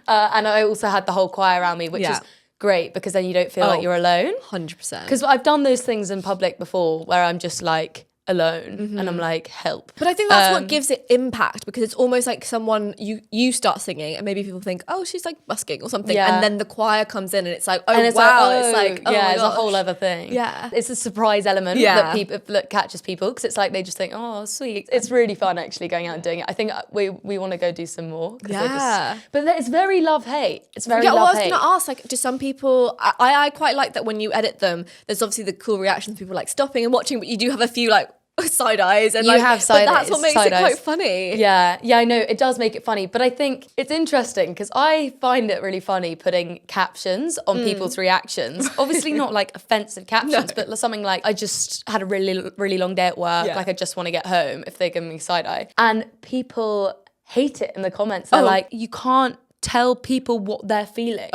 Speaker 4: and I also had the whole choir around me, which is great because then you don't feel like you're alone.
Speaker 3: 100%.
Speaker 4: Because I've done those things in public before where I'm just like alone and I'm like, help.
Speaker 3: But I think that's what gives it impact because it's almost like someone, you start singing and maybe people think, oh, she's like busking or something.
Speaker 4: Yeah.
Speaker 3: And then the choir comes in and it's like, oh,
Speaker 4: And it's
Speaker 3: wow.
Speaker 4: like,
Speaker 3: it's like, oh
Speaker 4: yeah,
Speaker 3: my
Speaker 4: it's a
Speaker 3: gosh.
Speaker 4: whole other thing.
Speaker 3: Yeah.
Speaker 4: It's a surprise element that catches people because it's like they just think, oh, sweet. It's really fun actually going out and doing it. I think we want to go do some more.
Speaker 3: Yeah.
Speaker 4: But it's very love-hate. It's very
Speaker 3: well, I was
Speaker 4: love-hate.
Speaker 3: going to ask, like, do some people, I quite like that when you edit them, there's obviously the cool reactions, people like stopping and watching, but you do have a few like side eyes and
Speaker 4: You
Speaker 3: like
Speaker 4: have side
Speaker 3: but that's
Speaker 4: eyes,
Speaker 3: what makes
Speaker 4: side
Speaker 3: it quite
Speaker 4: eyes.
Speaker 3: funny.
Speaker 4: Yeah, I know it does make it funny, but I think it's interesting because I find it really funny putting captions on people's reactions. Obviously not like offensive captions, but something like I just had a really, really long day at work. Like I just want to get home if they give me side eye. And people hate it in the comments. They're like, you can't tell people what they're feeling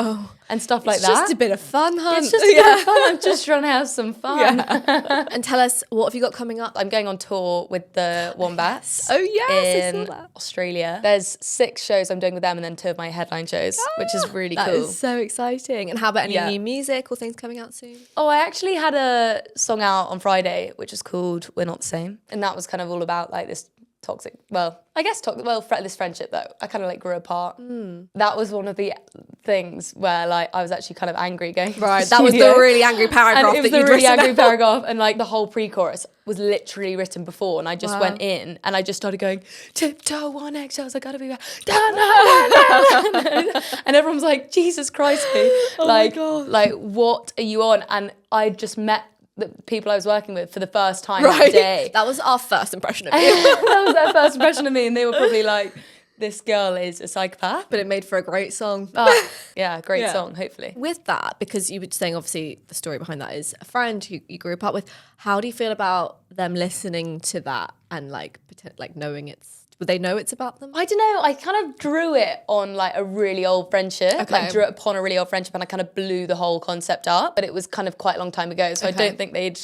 Speaker 4: and stuff like
Speaker 3: It's
Speaker 4: that.
Speaker 3: just a bit of fun, hun.
Speaker 4: It's just a bit of fun. I'm just trying to have some fun.
Speaker 3: And tell us, what have you got coming up?
Speaker 4: I'm going on tour with the Wombats.
Speaker 3: Oh, yes, I
Speaker 4: in
Speaker 3: saw that.
Speaker 4: Australia. There's 6 shows I'm doing with them and then 2 of my headline shows, which is really
Speaker 3: That
Speaker 4: cool.
Speaker 3: is so exciting. And how about any new music or things coming out soon?
Speaker 4: Oh, I actually had a song out on Friday, which is called We're Not the Same. And that was kind of all about like this toxic, this friendship that I kind of like grew apart. That was one of the things where like I was actually kind of angry going
Speaker 3: Right,
Speaker 4: to
Speaker 3: that was the
Speaker 4: studio.
Speaker 3: really angry paragraph
Speaker 4: And it was
Speaker 3: that
Speaker 4: the
Speaker 3: you'd
Speaker 4: really
Speaker 3: written
Speaker 4: angry
Speaker 3: out.
Speaker 4: paragraph, and like the whole pre-chorus was literally written before, and I just went in and I just started going tiptoe on eggshells, I gotta be back, and everyone's like, Jesus Christ, me, like what are you on? And I just met the people I was working with for the first time that day.
Speaker 3: That was our first impression of you.
Speaker 4: That was their first impression of me, and they were probably like, this girl is a psychopath.
Speaker 3: But it made for a great song.
Speaker 4: Great song, hopefully.
Speaker 3: With that, because you were saying obviously the story behind that is a friend who you grew up with, how do you feel about them listening to that and like knowing would they know it's about them?
Speaker 4: I don't know, I kind of drew it on like a really old friendship.
Speaker 3: Okay.
Speaker 4: Like drew it upon a really old friendship and I kind of blew the whole concept up. But it was kind of quite a long time ago. So I don't think they'd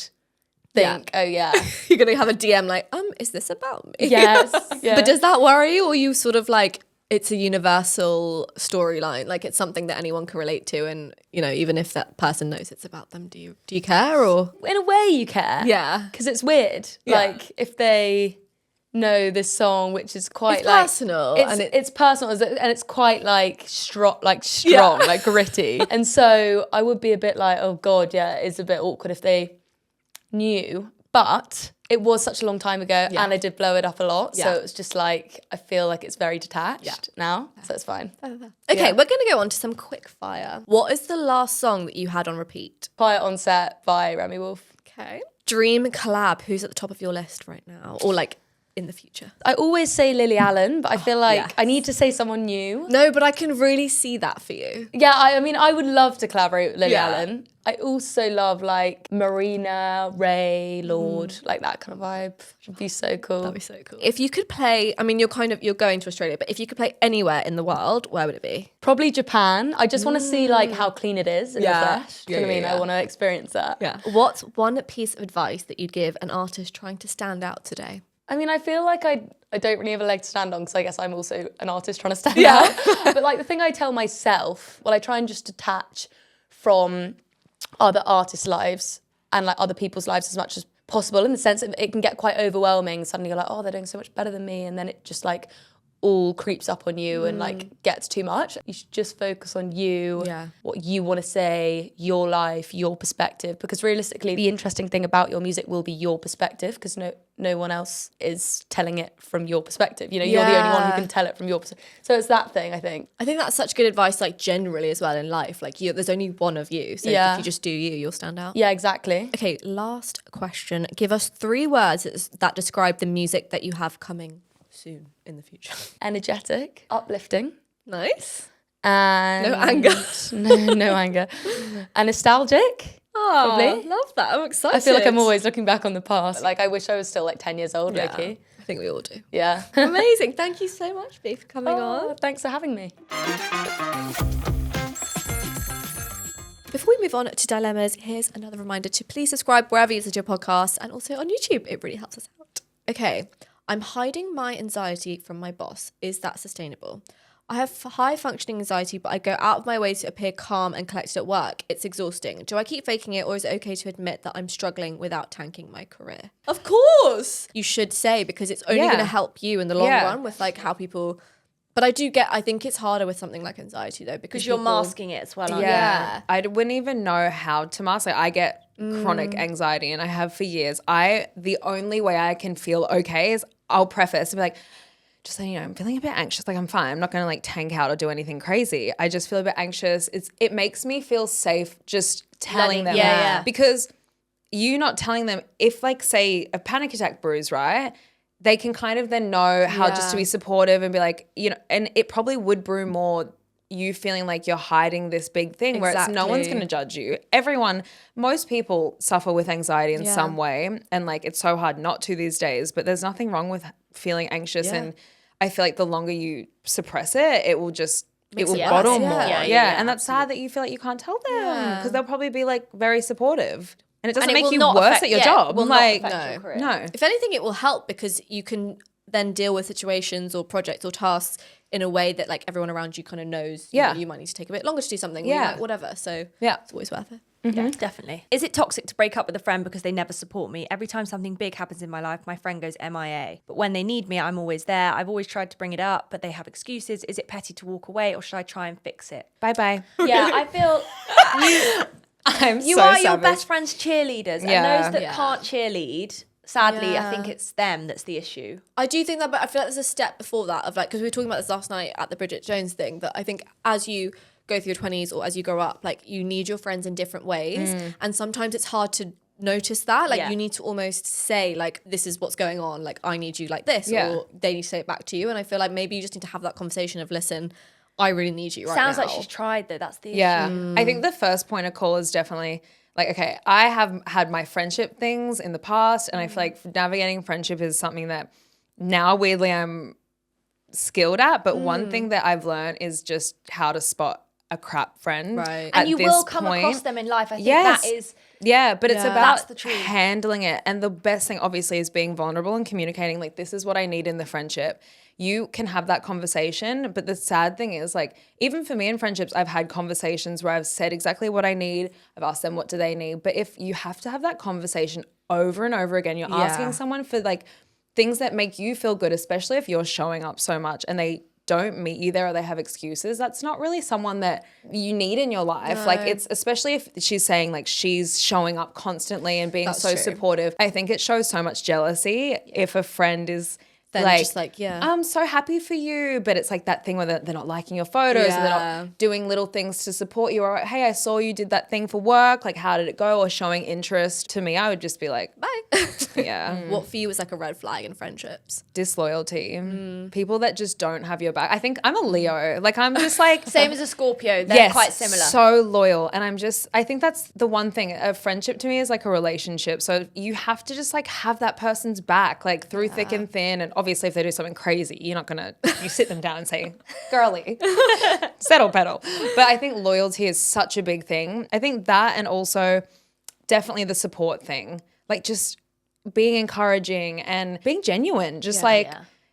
Speaker 4: think, oh yeah.
Speaker 3: You're going to have a DM like, is this about me?
Speaker 4: Yes. Yeah.
Speaker 3: But does that worry you, or you sort of like, it's a universal storyline, like it's something that anyone can relate to, and you know, even if that person knows it's about them, do you care? Or
Speaker 4: in a way you care.
Speaker 3: Yeah.
Speaker 4: Because it's weird.
Speaker 3: Yeah.
Speaker 4: Like if they know this song, which is quite
Speaker 3: It's
Speaker 4: like
Speaker 3: personal,
Speaker 4: it's,
Speaker 3: and
Speaker 4: it's personal, and it's quite like strong, like gritty. And so I would be a bit like, oh god, yeah, it's a bit awkward if they knew. But it was such a long time ago, and I did blow it up a lot. So it was just like, I feel like it's very detached now, so it's fine.
Speaker 3: Okay, we're going to go on to some quick fire. What is the last song that you had on repeat?
Speaker 4: Quiet on Set by Remy Wolf.
Speaker 3: Okay. Dream collab, who's at the top of your list right now? Or like in the future?
Speaker 4: I always say Lily Allen, but I feel like
Speaker 3: yes.
Speaker 4: I need to say someone new.
Speaker 3: No, but I can really see that for you.
Speaker 4: Yeah, I mean, I would love to collaborate with Lily
Speaker 3: Yeah.
Speaker 4: Allen. I also love like Marina, Ray, Lord, like that kind of vibe. Would be so cool.
Speaker 3: That'd be so cool. If you could play, I mean, you're going to Australia, but if you could play anywhere in the world, where would it be?
Speaker 4: Probably Japan. I just want to see like how clean it is in the
Speaker 3: Yeah.
Speaker 4: flesh. Do you know what I mean? I want to experience that.
Speaker 3: Yeah. What's one piece of advice that you'd give an artist trying to stand out today?
Speaker 4: I mean, I feel like I don't really have a leg to stand on because I guess I'm also an artist trying to stand out. But like the thing I tell myself, well, I try and just detach from other artists' lives and like other people's lives as much as possible, in the sense that it can get quite overwhelming. Suddenly you're like, oh, they're doing so much better than me. And then it just like all creeps up on you and like gets too much. You should just focus on you, what you want to say, your life, your perspective, because realistically the interesting thing about your music will be your perspective, because no one else is telling it from your perspective. You know, you're the only one who can tell it from your perspective. So it's that thing, I think.
Speaker 3: I think that's such good advice, like generally as well in life. Like there's only one of you, so if you just do you, you'll stand out.
Speaker 4: Yeah, exactly.
Speaker 3: Okay, last question. Give us 3 words that describe the music that you have coming soon in the future.
Speaker 4: Energetic, uplifting.
Speaker 3: Nice.
Speaker 4: And
Speaker 3: No anger.
Speaker 4: no anger. And nostalgic.
Speaker 3: Oh,
Speaker 4: Probably.
Speaker 3: love that. I'm excited.
Speaker 4: I feel like I'm always looking back on the past. Like I wish I was still like 10 years old, Ricky.
Speaker 3: I think we all do.
Speaker 4: Yeah.
Speaker 3: Amazing. Thank you so much, Bea, for coming on.
Speaker 4: Thanks for having me.
Speaker 3: Before we move on to dilemmas, here's another reminder to please subscribe wherever you listen to your podcasts and also on YouTube. It really helps us out. Okay, I'm hiding my anxiety from my boss. Is that sustainable? I have high functioning anxiety, but I go out of my way to appear calm and collected at work. It's exhausting. Do I keep faking it, or is it okay to admit that I'm struggling without tanking my career? Of course! You should say, because it's only going to help you in the long run with like how people... But I think it's harder with something like anxiety though, because
Speaker 1: you're
Speaker 3: people...
Speaker 1: masking it as well, aren't
Speaker 3: Yeah.
Speaker 2: I wouldn't even know how to mask it. I get chronic anxiety and I have for years. The only way I can feel okay is I'll preface and be like, just so you know, I'm feeling a bit anxious. Like I'm fine. I'm not going to like tank out or do anything crazy. I just feel a bit anxious. It makes me feel safe just telling them.
Speaker 1: Yeah.
Speaker 2: Because you not telling them, if like say a panic attack brews, right? They can kind of then know how just to be supportive and be like, you know, and it probably would brew more you feeling like you're hiding this big thing where it's no one's going to judge you. Most people suffer with anxiety in some way, and like it's so hard not to these days, but there's nothing wrong with feeling anxious, and I feel like the longer you suppress it, it will bottle more. And that's sad that you feel like you can't tell them because they'll probably be like very supportive. And it doesn't make you worse at your job.
Speaker 1: Will
Speaker 2: like,
Speaker 1: not affect your career.
Speaker 2: No.
Speaker 3: If anything, it will help because you can then deal with situations or projects or tasks in a way that like everyone around you kind of knows you know, you might need to take a bit longer to do something, or you might, whatever. So it's always worth it.
Speaker 1: Yeah, definitely. Is it toxic to break up with a friend because they never support me? Every time something big happens in my life, my friend goes MIA. But when they need me, I'm always there. I've always tried to bring it up, but they have excuses. Is it petty to walk away, or should I try and fix it?
Speaker 2: Bye-bye.
Speaker 1: Yeah, I feel you are your best friend's cheerleaders, and those that can't cheerlead, sadly, I think it's them that's the issue.
Speaker 3: I do think that, but I feel like there's a step before that of like, because we were talking about this last night at the Bridget Jones thing, that I think as you go through your 20s or as you grow up, like you need your friends in different ways, and sometimes it's hard to notice that. Like you need to almost say like, this is what's going on, like I need you like this, or they need to say it back to you. And I feel like maybe you just need to have that conversation of, listen, I really need you right now.
Speaker 1: Sounds like she's tried though, that's the issue.
Speaker 2: Yeah. I think the first point of call is definitely like, okay, I have had my friendship things in the past, and I feel like navigating friendship is something that now weirdly I'm skilled at. But one thing that I've learned is just how to spot a crap friend.
Speaker 3: Right.
Speaker 1: And you will come across them in life. I think that is...
Speaker 2: Yeah, but it's
Speaker 1: That's
Speaker 2: about
Speaker 1: the truth.
Speaker 2: handling it. And the best thing obviously is being vulnerable and communicating like, this is what I need in the friendship. You can have that conversation, but the sad thing is like, even for me in friendships, I've had conversations where I've said exactly what I need. I've asked them what do they need. But if you have to have that conversation over and over again, you're asking someone for like things that make you feel good, especially if you're showing up so much and they don't meet you there or they have excuses, that's not really someone that you need in your life. No. Like it's, especially if she's saying like she's showing up constantly and being supportive. I think it shows so much jealousy if a friend is
Speaker 3: then
Speaker 2: like,
Speaker 3: just like, yeah.
Speaker 2: I'm so happy for you. But it's like that thing where they're not liking your photos or they're
Speaker 3: Yeah.
Speaker 2: not doing little things to support you. Or, hey, I saw you did that thing for work. Like, how did it go? Or showing interest. To me, I would just be like,
Speaker 3: Bye.
Speaker 2: yeah.
Speaker 3: What for you is like a red flag in friendships?
Speaker 2: Disloyalty. People that just don't have your back. I think I'm a Leo. Like, I'm just like...
Speaker 1: Same as a Scorpio. They're quite similar.
Speaker 2: So loyal. And I think that's the one thing. A friendship to me is like a relationship. So you have to just like have that person's back, like through thick and thin. And obviously if they do something crazy, you're not gonna, you sit them down and say, girly, settle pedal. But I think loyalty is such a big thing. I think that, and also definitely the support thing, like just being encouraging and being genuine, just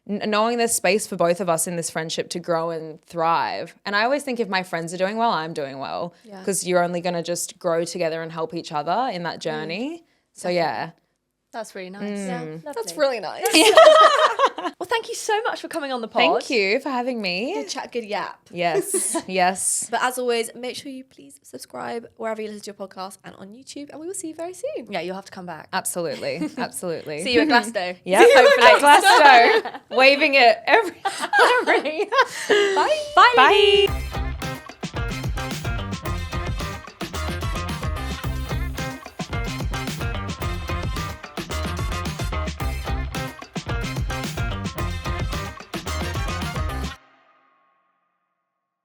Speaker 2: knowing there's space for both of us in this friendship to grow and thrive. And I always think if my friends are doing well, I'm doing well, because you're only going to just grow together and help each other in that journey. So yeah.
Speaker 1: That's really nice. Yeah,
Speaker 3: That's really nice.
Speaker 1: Well, thank you so much for coming on the pod.
Speaker 2: Thank you for having me.
Speaker 3: Good chat, good yap.
Speaker 2: Yes, yes.
Speaker 3: But as always, make sure you please subscribe wherever you listen to your podcast and on YouTube. And we will see you very soon.
Speaker 1: Yeah, you'll have to come back.
Speaker 2: Absolutely, absolutely.
Speaker 1: See you at Glasgow.
Speaker 2: Yeah, hopefully at Glasgow, waving it every.
Speaker 1: Bye. Bye.
Speaker 2: Bye.